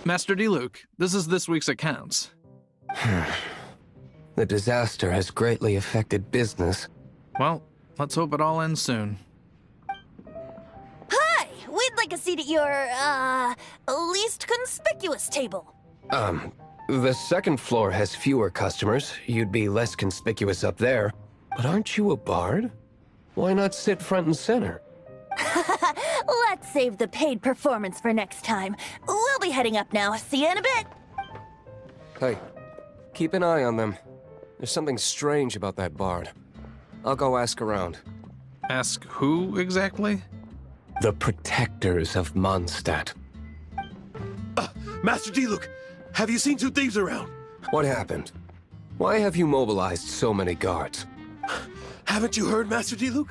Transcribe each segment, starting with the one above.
Master Diluc, this is this week's accounts. The disaster has greatly affected business. Well, let's hope it all ends soon. Hi! We'd like a seat at your, least conspicuous table. The second floor has fewer customers. You'd be less conspicuous up there. But aren't you a bard? Why not sit front and center? Let's save the paid performance for next time. We'll be heading up now. See you in a bit. Hey, keep an eye on them. There's something strange about that bard. I'll go ask around. Ask who exactly? The protectors of Mondstadt. Master Diluc, have you seen two thieves around? What happened? Why have you mobilized so many guards? Haven't you heard, Master Diluc?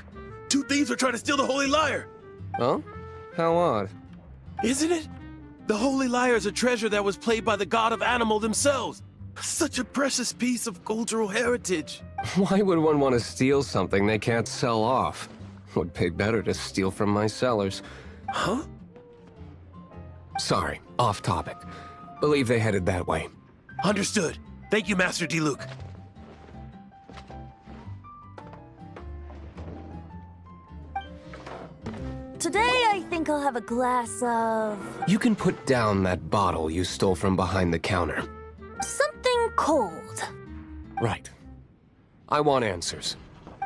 Two thieves are trying to steal the Holy Lyre. Huh? How odd. Isn't it? The Holy Lyre is a treasure that was played by the god of animal themselves. Such a precious piece of cultural heritage. Why would one want to steal something they can't sell off? Would pay better to steal from my sellers. Huh? Sorry, off topic. Believe they headed that way. Understood. Thank you, Master Diluc. Today, I think I'll have a glass of... You can put down that bottle you stole from behind the counter. something cold. Right. I want answers.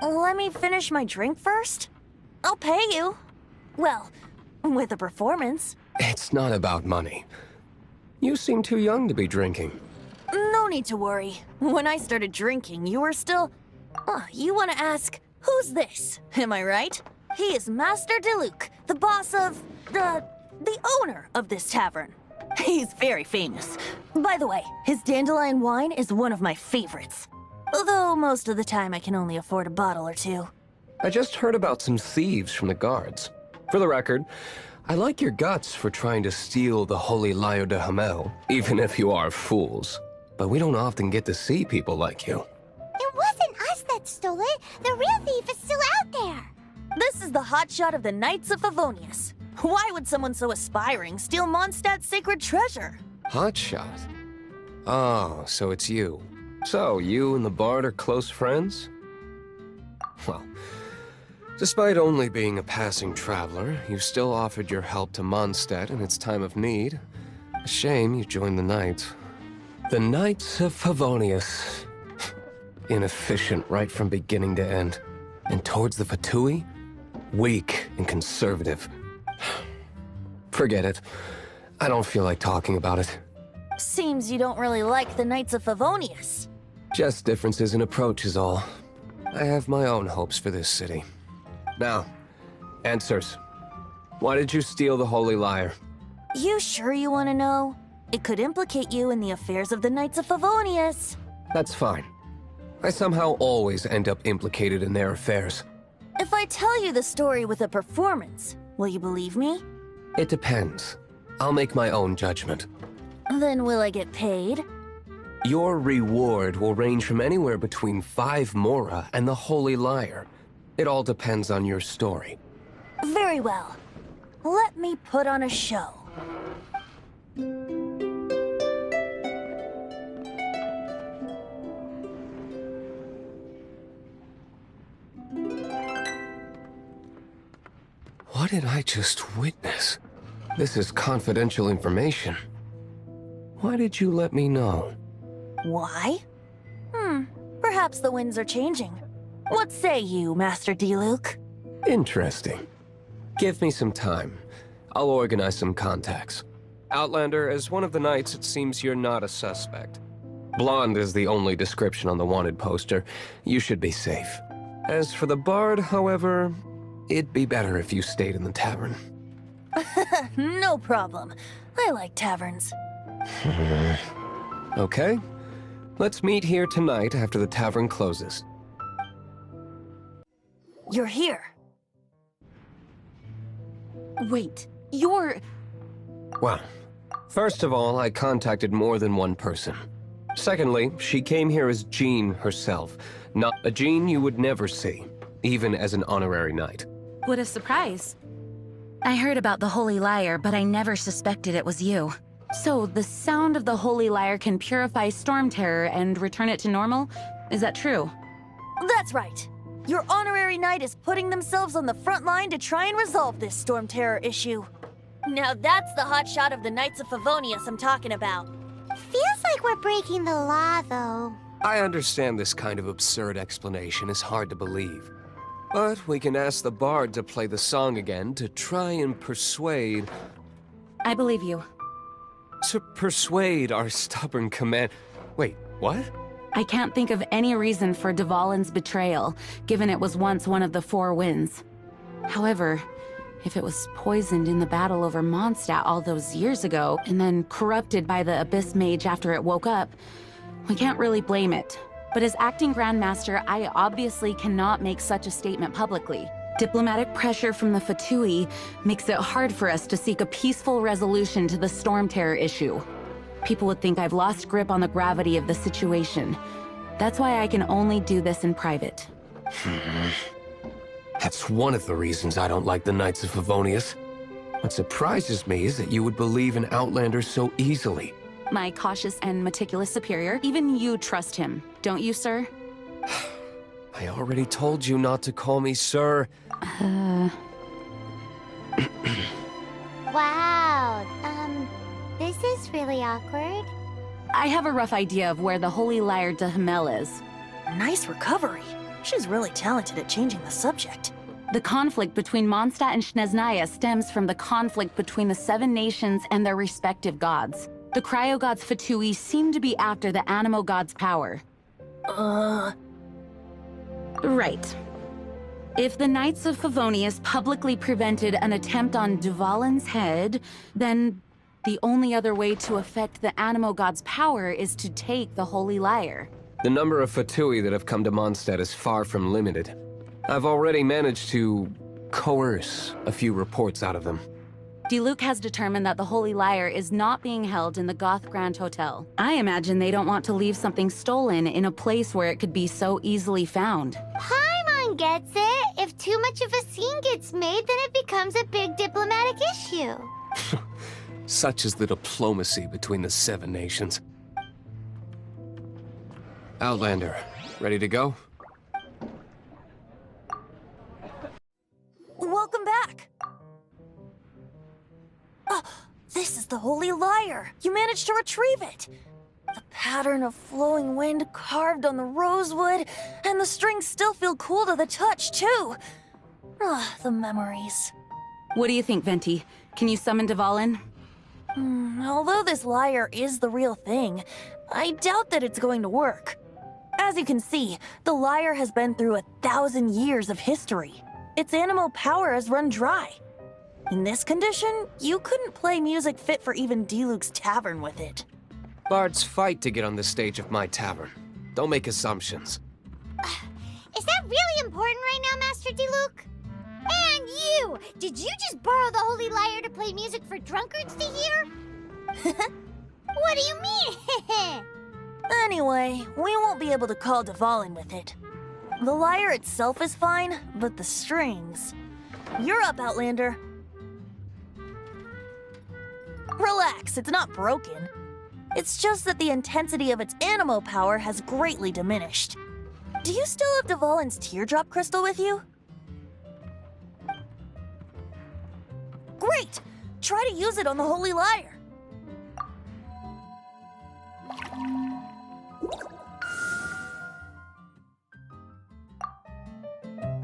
Let me finish my drink first. I'll pay you. Well, with a performance. It's not about money. You seem too young to be drinking. No need to worry. When I started drinking, you were still... you want to ask, who's this? Am I right? He is Master Diluc, the boss of... the owner of this tavern. He's very famous. By the way, his dandelion wine is one of my favorites. Although most of the time I can only afford a bottle or two. I just heard about some thieves from the guards. For the record, I like your guts for trying to steal the Holy Lyre de Hamel, even if you are fools. But we don't often get to see people like you. It wasn't us that stole it. The real thief is still out there. This is the hotshot of the Knights of Favonius. Why would someone so aspiring steal Mondstadt's sacred treasure? Hotshot? Oh, so it's you. So, you and the bard are close friends? Well, despite only being a passing traveler, you still offered your help to Mondstadt in its time of need. A shame you joined the Knights. The Knights of Favonius. Inefficient right from beginning to end. And towards the Fatui, weak and conservative. Forget it. I don't feel like talking about it. Seems you don't really like the Knights of Favonius. Just differences in approach is all. I have my own hopes for this city. Now, answers. Why did you steal the Holy Lyre? You sure you want to know? It could implicate you in the affairs of the Knights of Favonius. That's fine. I somehow always end up implicated in their affairs. If I tell you the story with a performance, will you believe me? It depends. I'll make my own judgment. Then will I get paid? Your reward will range from anywhere between 5 mora and the Holy Lyre. It all depends on your story. Very well. Let me put on a show. What did I just witness? This is confidential information. Why did you let me know? Why? Perhaps the winds are changing. What say you, Master Diluc? Interesting. Give me some time. I'll organize some contacts. Outlander, as one of the knights, it seems you're not a suspect. Blonde is the only description on the wanted poster. You should be safe. As for the bard, however, it'd be better if you stayed in the tavern. No problem. I like taverns. Okay. Let's meet here tonight after the tavern closes. You're here. Wait, you're... Well, first of all, I contacted more than one person. Secondly, she came here as Jean herself, not a Jean you would never see, even as an honorary knight. What a surprise. I heard about the Holy Lyre, but I never suspected it was you. So, the sound of the Holy Lyre can purify Storm Terror and return it to normal? Is that true? That's right. Your honorary knight is putting themselves on the front line to try and resolve this Storm Terror issue. Now that's the hotshot of the Knights of Favonius I'm talking about. Feels like we're breaking the law, though. I understand this kind of absurd explanation is hard to believe. But we can ask the bard to play the song again to try and persuade... I believe you. To persuade our stubborn command... Wait, what? I can't think of any reason for Dvalin's betrayal, given it was once one of the Four Winds. However, if it was poisoned in the battle over Mondstadt all those years ago, and then corrupted by the Abyss Mage after it woke up, we can't really blame it. But as acting Grandmaster, I obviously cannot make such a statement publicly. Diplomatic pressure from the Fatui makes it hard for us to seek a peaceful resolution to the Storm Terror issue. People would think I've lost grip on the gravity of the situation. That's why I can only do this in private. That's one of the reasons I don't like the Knights of Favonius. What surprises me is that you would believe in Outlanders so easily. My cautious and meticulous superior, even you trust him, don't you, sir? I already told you not to call me sir. Wow, this is really awkward. I have a rough idea of where the Holy Lyre de Himmel is. Nice recovery. She's really talented at changing the subject. The conflict between Mondstadt and Snezhnaya stems from the conflict between the Seven Nations and their respective gods. The Cryo-gods Fatui seem to be after the Animo god's power. Right. If the Knights of Favonius publicly prevented an attempt on Dvalin's head, then the only other way to affect the Animo god's power is to take the Holy Lyre. The number of Fatui that have come to Mondstadt is far from limited. I've already managed to coerce a few reports out of them. Diluc has determined that the Holy Lyre is not being held in the Goth Grand Hotel. I imagine they don't want to leave something stolen in a place where it could be so easily found. Paimon gets it. If too much of a scene gets made, then it becomes a big diplomatic issue. Such is the diplomacy between the Seven Nations. Outlander, ready to go? Welcome back. Oh, this is the Holy Lyre. You managed to retrieve it. The pattern of flowing wind carved on the rosewood, and the strings still feel cool to the touch, too. Ah, the memories. What do you think, Venti? Can you summon Dvalin? Although this lyre is the real thing, I doubt that it's going to work. As you can see, the lyre has been through 1,000 years of history. Its animal power has run dry. In this condition, you couldn't play music fit for even Diluc's tavern with it. Bards fight to get on the stage of my tavern. Don't make assumptions. Is that really important right now, Master Diluc? And you! Did you just borrow the Holy Lyre to play music for drunkards to hear? What do you mean? Anyway, we won't be able to call Dvalin with it. The lyre itself is fine, but the strings... You're up, Outlander. Relax, it's not broken. It's just that the intensity of its animo power has greatly diminished. Do you still have Dvalin's teardrop crystal with you? Great! Try to use it on the Holy Lyre.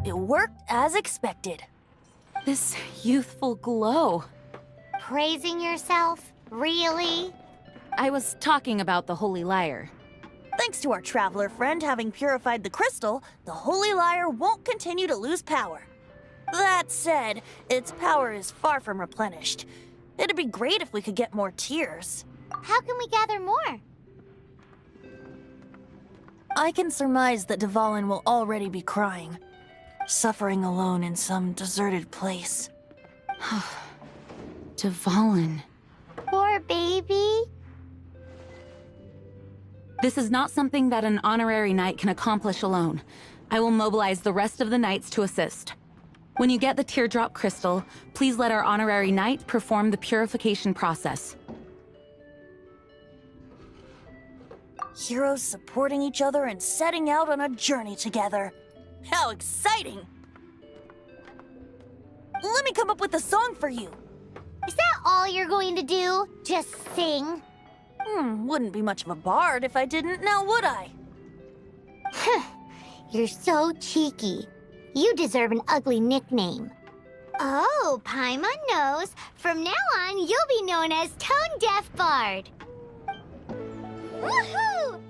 It worked as expected. This youthful glow. Praising yourself? Really? I was talking about the Holy Lyre. Thanks to our traveler friend having purified the crystal, the Holy Lyre won't continue to lose power. That said, its power is far from replenished. It'd be great if we could get more tears. How can we gather more? I can surmise that Dvalin will already be crying, suffering alone in some deserted place. Dvalin. Poor baby. This is not something that an honorary knight can accomplish alone. I will mobilize the rest of the knights to assist. When you get the teardrop crystal, please let our honorary knight perform the purification process. Heroes supporting each other and setting out on a journey together. How exciting! Let me come up with a song for you. Is that all you're going to do? Just sing? Wouldn't be much of a bard if I didn't, now would I? You're so cheeky. You deserve an ugly nickname. Oh, Paimon knows. From now on, you'll be known as Tone Deaf Bard. Woohoo!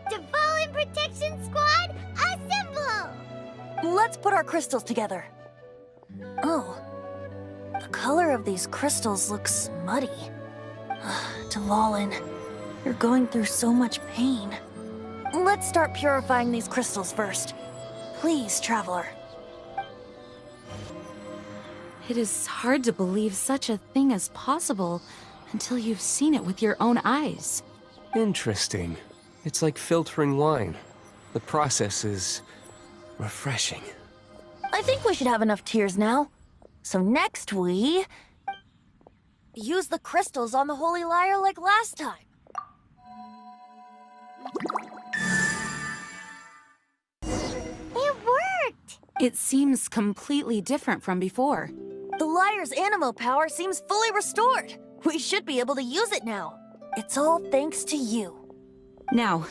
Dvalin Protection Squad, assemble! Let's put our crystals together. Oh, the color of these crystals looks muddy. Dvalin, you're going through so much pain. Let's start purifying these crystals first. Please, Traveler. It is hard to believe such a thing is possible until you've seen it with your own eyes. Interesting. It's like filtering wine. The process is refreshing. I think we should have enough tears now. So next we... use the crystals on the Holy Lyre like last time. It worked! It seems completely different from before. The Lyre's animo power seems fully restored. We should be able to use it now. It's all thanks to you. Now,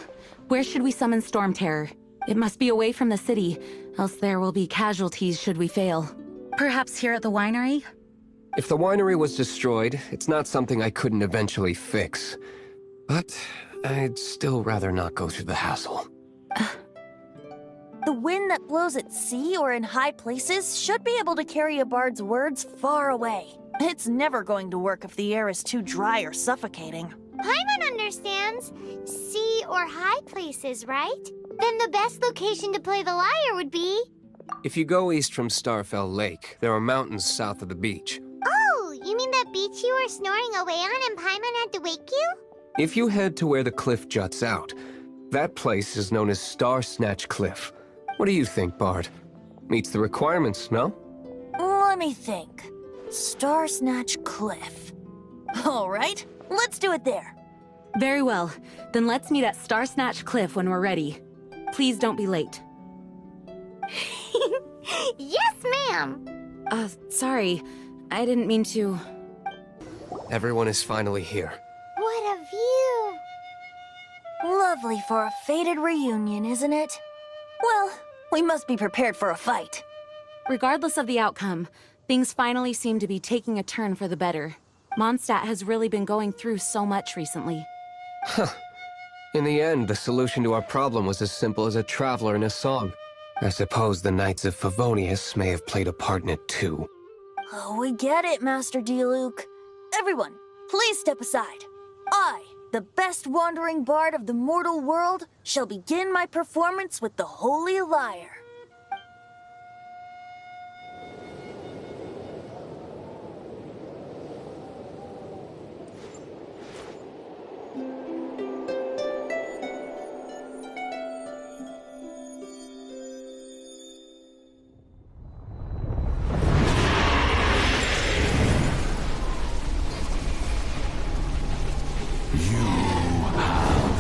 where should we summon Storm Terror? It must be away from the city, else there will be casualties should we fail. Perhaps here at the winery? If the winery was destroyed, it's not something I couldn't eventually fix. But I'd still rather not go through the hassle. The wind that blows at sea or in high places should be able to carry a bard's words far away. It's never going to work if the air is too dry or suffocating. Paimon understands. Sea or high places, right? Then the best location to play the lyre would be... If you go east from Starfell Lake, there are mountains south of the beach. Oh, you mean that beach you were snoring away on and Paimon had to wake you? If you head to where the cliff juts out, that place is known as Star Snatch Cliff. What do you think, Bard? Meets the requirements, no? Let me think. Star Snatch Cliff. All right, let's do it there. Very well. Then let's meet at Star Snatch Cliff when we're ready. Please don't be late. Yes, ma'am! Sorry. I didn't mean to... Everyone is finally here. What a view! Lovely for a fated reunion, isn't it? Well, we must be prepared for a fight. Regardless of the outcome, things finally seem to be taking a turn for the better. Mondstadt has really been going through so much recently. In the end, the solution to our problem was as simple as a traveler in a song. I suppose the Knights of Favonius may have played a part in it too. Oh, we get it, Master Diluc. Everyone, please step aside. I, the best wandering bard of the mortal world, shall begin my performance with the Holy Lyre.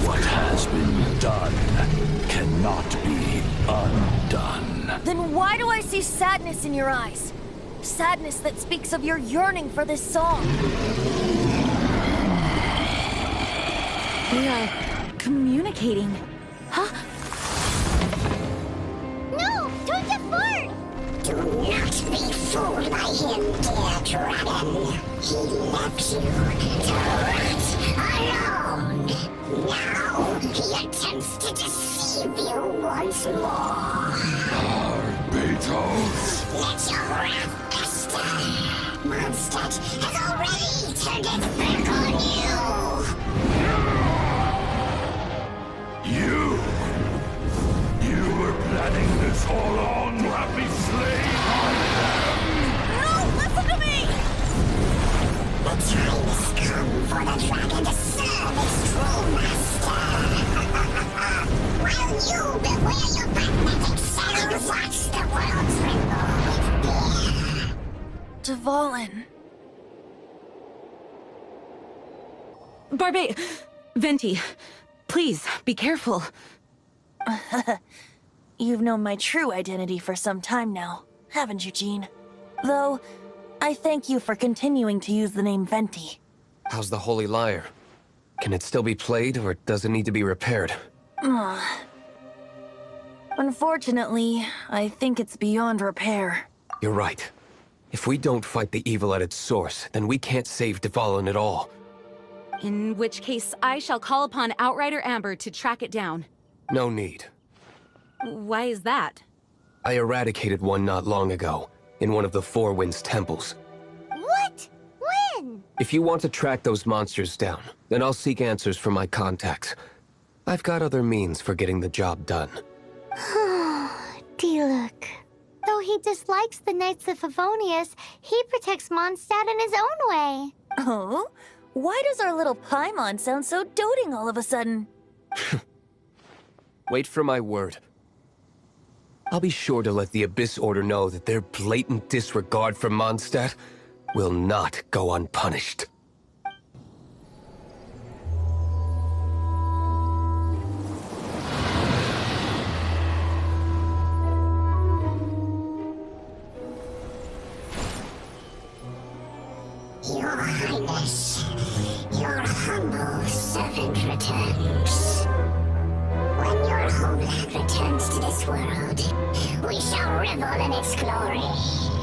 What has been done cannot be undone. Then why do I see sadness in your eyes? Sadness that speaks of your yearning for this song. We are communicating. Huh? No! Don't get bored! Do not be fooled by him, dear dragon. He left you to rot alone. Now he attempts to deceive you once more. Beatles. Let your wrath fester. Mondstadt has already turned its back on You were planning this all along to have me slain by them. No, listen to me! The time has come for the dragon to serve its true master. While you beware your magnetic cells, watch the world tremble with fear. Dvalin. Venti, Please, be careful. You've known my true identity for some time now, haven't you, Jean? Though, I thank you for continuing to use the name Venti. How's the Holy Lyre? Can it still be played, or does it need to be repaired? Unfortunately, I think it's beyond repair. You're right. If we don't fight the evil at its source, then we can't save Dvalin at all. In which case, I shall call upon Outrider Amber to track it down. No need. Why is that? I eradicated one not long ago, in one of the Four Winds temples. What? When? If you want to track those monsters down, then I'll seek answers from my contacts. I've got other means for getting the job done. Diluc. Though he dislikes the Knights of Favonius, he protects Mondstadt in his own way. Oh? Why does our little Paimon sound so doting all of a sudden? Wait for my word. I'll be sure to let the Abyss Order know that their blatant disregard for Mondstadt will not go unpunished. Your Highness, your humble servant returns. When your homeland returns to this world, we shall revel in its glory.